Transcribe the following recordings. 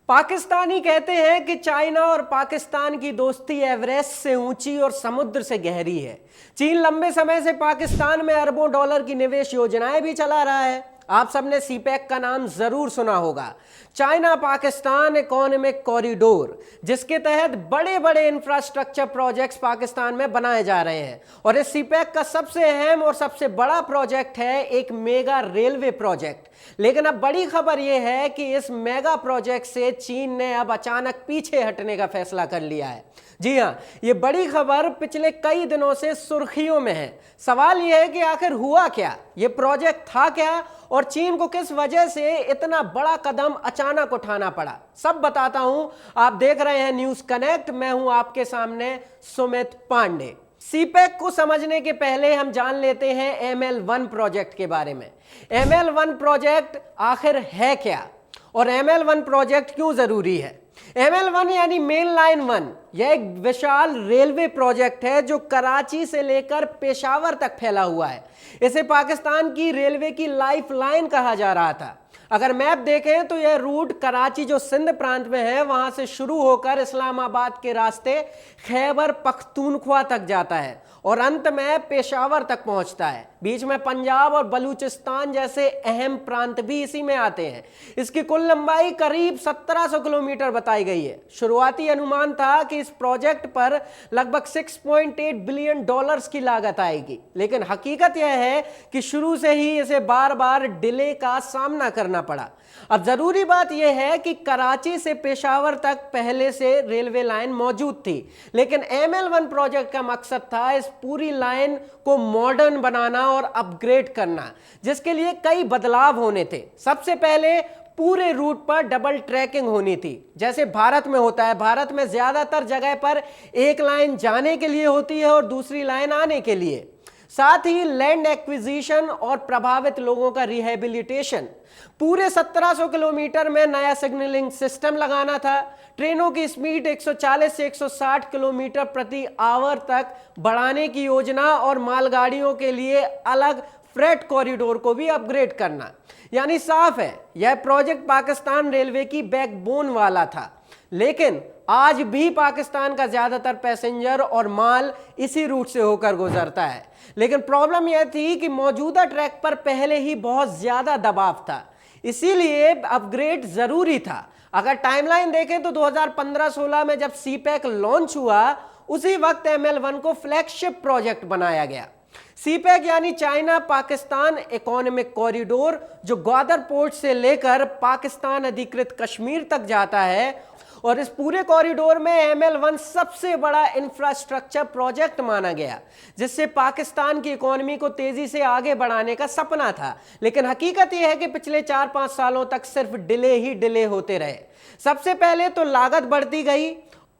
पाकिस्तानी कहते हैं कि चाइना और पाकिस्तान की दोस्ती एवरेस्ट से ऊंची और समुद्र से गहरी है। चीन लंबे समय से पाकिस्तान में अरबों डॉलर की निवेश योजनाएं भी चला रहा है। आप सबने सीपैक का नाम जरूर सुना होगा, चाइना पाकिस्तान इकोनॉमिक कॉरिडोर, जिसके तहत बड़े बड़े इंफ्रास्ट्रक्चर प्रोजेक्ट्स पाकिस्तान में बनाए जा रहे हैं। और इस सीपैक का सबसे अहम और सबसे बड़ा प्रोजेक्ट है एक मेगा रेलवे प्रोजेक्ट। लेकिन अब बड़ी खबर यह है कि इस मेगा प्रोजेक्ट से चीन ने अब अचानक पीछे हटने का फैसला कर लिया है। जी हां, ये बड़ी खबर पिछले कई दिनों से सुर्खियों में है। सवाल यह है कि आखिर हुआ क्या, ये प्रोजेक्ट था क्या और चीन को किस वजह से इतना बड़ा कदम अचानक उठाना पड़ा, सब बताता हूं। आप देख रहे हैं न्यूज कनेक्ट, मैं हूं आपके सामने सुमित पांडे। सीपैक को समझने के पहले हम जान लेते हैं ML1 प्रोजेक्ट के बारे में। ML1 प्रोजेक्ट आखिर है क्या और ML1 प्रोजेक्ट क्यों जरूरी है? ML1 यानी मेन लाइन 1, यह एक विशाल रेलवे प्रोजेक्ट है जो कराची से लेकर पेशावर तक फैला हुआ है। इसे पाकिस्तान की रेलवे की लाइफ लाइन कहा जा रहा था। अगर मैप देखें तो यह रूट कराची जो सिंध प्रांत में है वहां से शुरू होकर इस्लामाबाद के रास्ते खैबर पख्तूनख्वा तक जाता है और अंत में पेशावर तक पहुंचता है। बीच में पंजाब और बलूचिस्तान जैसे अहम प्रांत भी इसी में आते हैं। इसकी कुल लंबाई करीब 1700 किलोमीटर बताई गई है। शुरुआती अनुमान था कि इस प्रोजेक्ट पर लगभग 6.8 बिलियन डॉलर्स की लागत आएगी, लेकिन हकीकत यह है कि शुरू से ही इसे बार बार डिले का सामना करना पड़ा। अब जरूरी बात यह है कि कराची से पेशावर तक पहले से रेलवे लाइन मौजूद थी, लेकिन ML1 प्रोजेक्ट का मकसद था इस पूरी लाइन को मॉडर्न बनाना और अपग्रेड करना, जिसके लिए कई बदलाव होने थे। सबसे पहले पूरे रूट पर डबल ट्रैकिंग होनी थी, जैसे भारत में होता है। भारत में ज्यादातर जगह पर एक लाइन जाने के लिए होती है और दूसरी लाइन आने के लिए। साथ ही लैंड एक्विजिशन और प्रभावित लोगों का रिहेबिलिटेशन। पूरे 1700 किलोमीटर में नया सिग्नलिंग सिस्टम लगाना था। ट्रेनों की स्पीड 140 से 160 किलोमीटर प्रति आवर तक बढ़ाने की योजना और मालगाड़ियों के लिए अलग फ्रेट कॉरिडोर को भी अपग्रेड करना। यानी साफ है, यह प्रोजेक्ट पाकिस्तान रेलवे की बैकबोन वाला था। लेकिन आज भी पाकिस्तान का ज्यादातर पैसेंजर और माल इसी रूट से होकर गुजरता है। लेकिन प्रॉब्लम यह थी कि मौजूदा ट्रैक पर पहले ही बहुत ज्यादा दबाव था, इसीलिए अपग्रेड जरूरी था। अगर टाइमलाइन देखें तो 2015-16 में जब सीपैक लॉन्च हुआ, उसी वक्त ML1 को फ्लैगशिप प्रोजेक्ट बनाया गया। सीपैक यानी चाइना पाकिस्तान इकोनॉमिक कॉरिडोर, जो ग्वादर पोर्ट से लेकर पाकिस्तान अधिकृत कश्मीर तक जाता है। और इस पूरे कॉरिडोर में ML1 सबसे बड़ा इंफ्रास्ट्रक्चर प्रोजेक्ट माना गया, जिससे पाकिस्तान की इकोनॉमी को तेजी से आगे बढ़ाने का सपना था। लेकिन हकीकत यह है कि पिछले 4-5 सालों तक सिर्फ डिले ही डिले होते रहे। सबसे पहले तो लागत बढ़ती गई।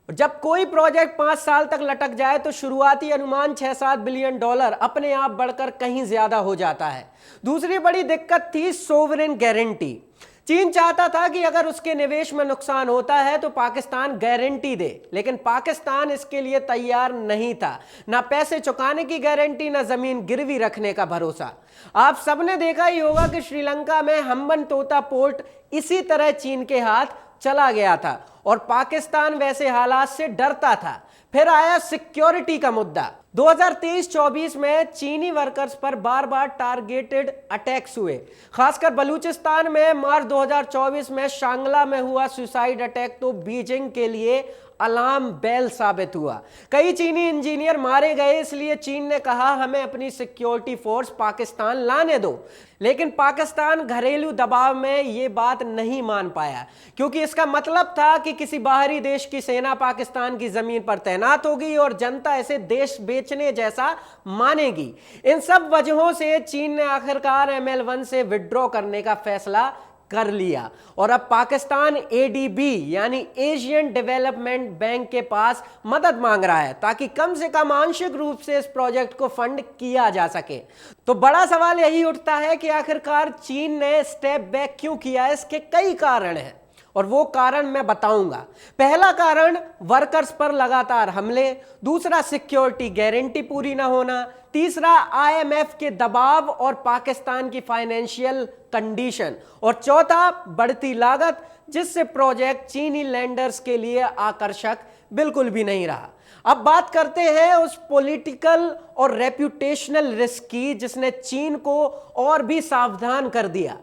जब कोई प्रोजेक्ट 5 साल तक लटक जाए तो शुरुआती अनुमान 6-7 बिलियन डॉलर अपने आप बढ़कर कहीं ज्यादा हो जाता है। दूसरी बड़ी दिक्कत थी सोवरेन गारंटी। चीन चाहता था कि अगर उसके निवेश में नुकसान होता है तो पाकिस्तान गारंटी दे, लेकिन पाकिस्तान इसके लिए तैयार नहीं था। ना पैसे चुकाने की गारंटी, ना जमीन गिरवी रखने का भरोसा। आप सबने देखा ही होगा कि श्रीलंका में हम्बनटोटा पोर्ट इसी तरह चीन के हाथ चला गया था और पाकिस्तान वैसे हालात से डरता था। फिर आया सिक्योरिटी का मुद्दा। 2023-24 में चीनी वर्कर्स पर बार बार टारगेटेड अटैक्स हुए। खासकर बलूचिस्तान में मार्च 2024 में शांगला में हुआ सुसाइड अटैक तो बीजिंग के लिए अलार्म बेल साबित हुआ। कई चीनी इंजीनियर मारे गए, इसलिए चीन ने कहा हमें अपनी सिक्योरिटी फोर्स पाकिस्तान लाने दो। लेकिन पाकिस्तान घरेलू दबाव में यह बात नहीं मान पाया, क्योंकि इसका मतलब था कि किसी बाहरी देश की सेना पाकिस्तान की जमीन पर तैनात होगी और जनता इसे देश बेचने जैसा मानेगी। इन सब वजहों से चीन ने आखिरकार ML1 से विड्रॉ करने का फैसला कर लिया और अब पाकिस्तान ADB यानी एशियन डेवलपमेंट बैंक के पास मदद मांग रहा है, ताकि कम से कम आंशिक रूप से इस प्रोजेक्ट को फंड किया जा सके। तो बड़ा सवाल यही उठता है कि आखिरकार चीन ने स्टेप बैक क्यों किया? इसके कई कारण हैं और वो कारण मैं बताऊंगा। पहला कारण वर्कर्स पर लगातार हमले, दूसरा सिक्योरिटी गारंटी पूरी ना होना, तीसरा आईएमएफ के दबाव और पाकिस्तान की फाइनेंशियल कंडीशन, और चौथा बढ़ती लागत, जिससे प्रोजेक्ट चीनी लैंडर्स के लिए आकर्षक बिल्कुल भी नहीं रहा। अब बात करते हैं उस पॉलिटिकल और रेप्यूटेशनल रिस्क की जिसने चीन को और भी सावधान कर दिया।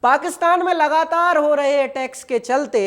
पाकिस्तान में लगातार हो रहे अटैक्स के चलते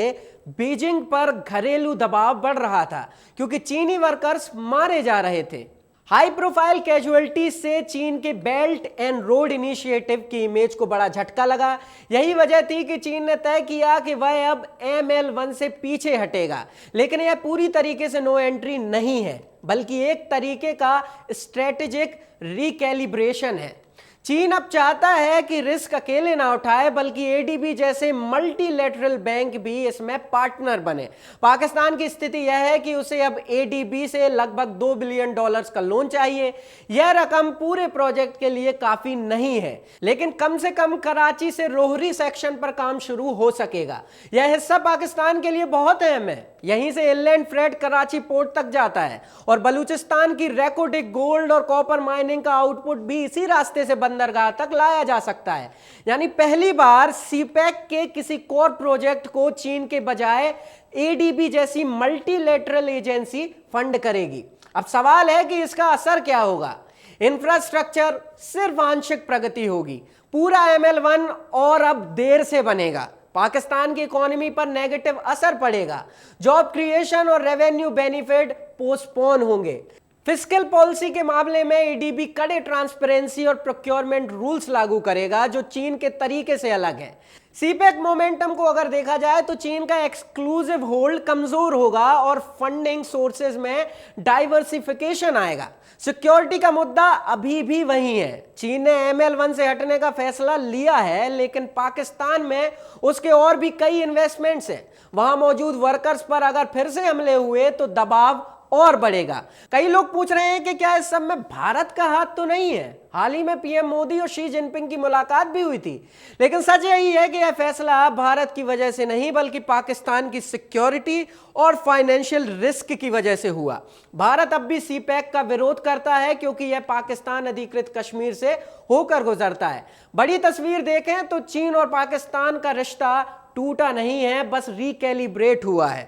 बीजिंग पर घरेलू दबाव बढ़ रहा था क्योंकि चीनी वर्कर्स मारे जा रहे थे। हाई प्रोफाइल कैजुअलिटी से चीन के बेल्ट एंड रोड इनिशिएटिव की इमेज को बड़ा झटका लगा। यही वजह थी कि चीन ने तय किया कि वह अब ML1 से पीछे हटेगा, लेकिन यह पूरी तरीके से नो एंट्री नहीं है, बल्कि एक तरीके का स्ट्रेटेजिक रिकैलिब्रेशन है। चीन अब चाहता है कि रिस्क अकेले ना उठाए, बल्कि ADB जैसे मल्टीलैटरल बैंक भी इसमें पार्टनर बने। पाकिस्तान की स्थिति यह है कि उसे अब ADB से लगभग $2 बिलियन का लोन चाहिए। यह रकम पूरे प्रोजेक्ट के लिए काफी नहीं है, लेकिन कम से कम कराची से रोहरी सेक्शन पर काम शुरू हो सकेगा। यह हिस्सा पाकिस्तान के लिए बहुत अहम है। यहीं से इनलैंड फ्रेट कराची पोर्ट तक जाता है और बलूचिस्तान की रेकोडिक गोल्ड और कॉपर माइनिंग का आउटपुट भी इसी रास्ते से बंदरगाह तक लाया जा सकता है। यानी पहली बार सीपैक के किसी कोर प्रोजेक्ट को चीन के बजाय ADB जैसी मल्टीलैटरल एजेंसी फंड करेगी। अब सवाल है कि इसका असर क्या होगा। इंफ्रास्ट्रक्चर सिर्फ आंशिक प्रगति होगी, पूरा ML1 और अब देर से बनेगा। पाकिस्तान की इकोनॉमी पर नेगेटिव असर पड़ेगा, जॉब क्रिएशन और रेवेन्यू बेनिफिट पोस्टपोन होंगे। फिस्कल पॉलिसी के मामले में ADB कड़े ट्रांसपेरेंसी और प्रोक्योरमेंट रूल्स लागू करेगा जो चीन के तरीके से अलग है। सीपैक मोमेंटम को अगर देखा जाए तो चीन का एक्सक्लूसिव होल्ड कमजोर होगा और फंडिंग सोर्सेज में डाइवर्सिफिकेशन आएगा। सिक्योरिटी का मुद्दा अभी भी वही है। चीन ने ML1 से हटने का फैसला लिया है, लेकिन पाकिस्तान में उसके और भी कई इन्वेस्टमेंट्स हैं। वहां मौजूद वर्कर्स पर अगर फिर से हमले हुए तो दबाव और बढ़ेगा। कई लोग पूछ रहे हैं कि क्या इस सब में भारत का हाथ तो नहीं है। हाल ही में PM मोदी और शी जिनपिंग की मुलाकात भी हुई थी, लेकिन सच यही है कि यह फैसला भारत की वजह से नहीं बल्कि पाकिस्तान की सिक्योरिटी और फाइनेंशियल रिस्क की वजह से हुआ। भारत अब भी सीपैक का विरोध करता है क्योंकि यह पाकिस्तान अधिकृत कश्मीर से होकर गुजरता है। बड़ी तस्वीर देखें तो चीन और पाकिस्तान का रिश्ता टूटा नहीं है, बस रिकैलिब्रेट हुआ है।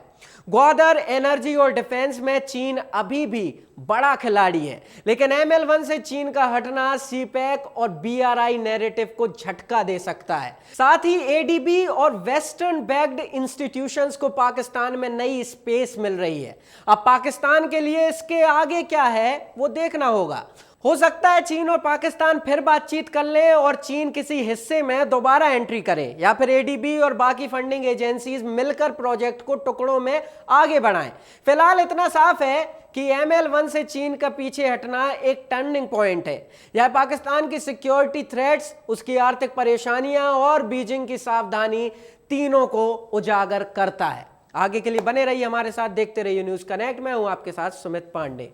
ग्वादर, एनर्जी और डिफेंस में चीन अभी भी बड़ा खिलाड़ी है, लेकिन ML1 से चीन का हटना सीपैक और BRI नैरेटिव को झटका दे सकता है। साथ ही ADB और वेस्टर्न बैक्ड इंस्टीट्यूशंस को पाकिस्तान में नई स्पेस मिल रही है। अब पाकिस्तान के लिए इसके आगे क्या है वो देखना होगा। हो सकता है चीन और पाकिस्तान फिर बातचीत कर लें और चीन किसी हिस्से में दोबारा एंट्री करे, या फिर ADB और बाकी फंडिंग एजेंसीज मिलकर प्रोजेक्ट को टुकड़ों में आगे बढ़ाएं। फिलहाल इतना साफ है कि ML1 से चीन का पीछे हटना एक टर्निंग पॉइंट है। यह पाकिस्तान की सिक्योरिटी थ्रेट्स, उसकी आर्थिक परेशानियां और बीजिंग की सावधानी तीनों को उजागर करता है। आगे के लिए बने रहिए हमारे साथ, देखते रहिए न्यूज़ कनेक्ट। मैं हूं आपके साथ सुमित पांडे।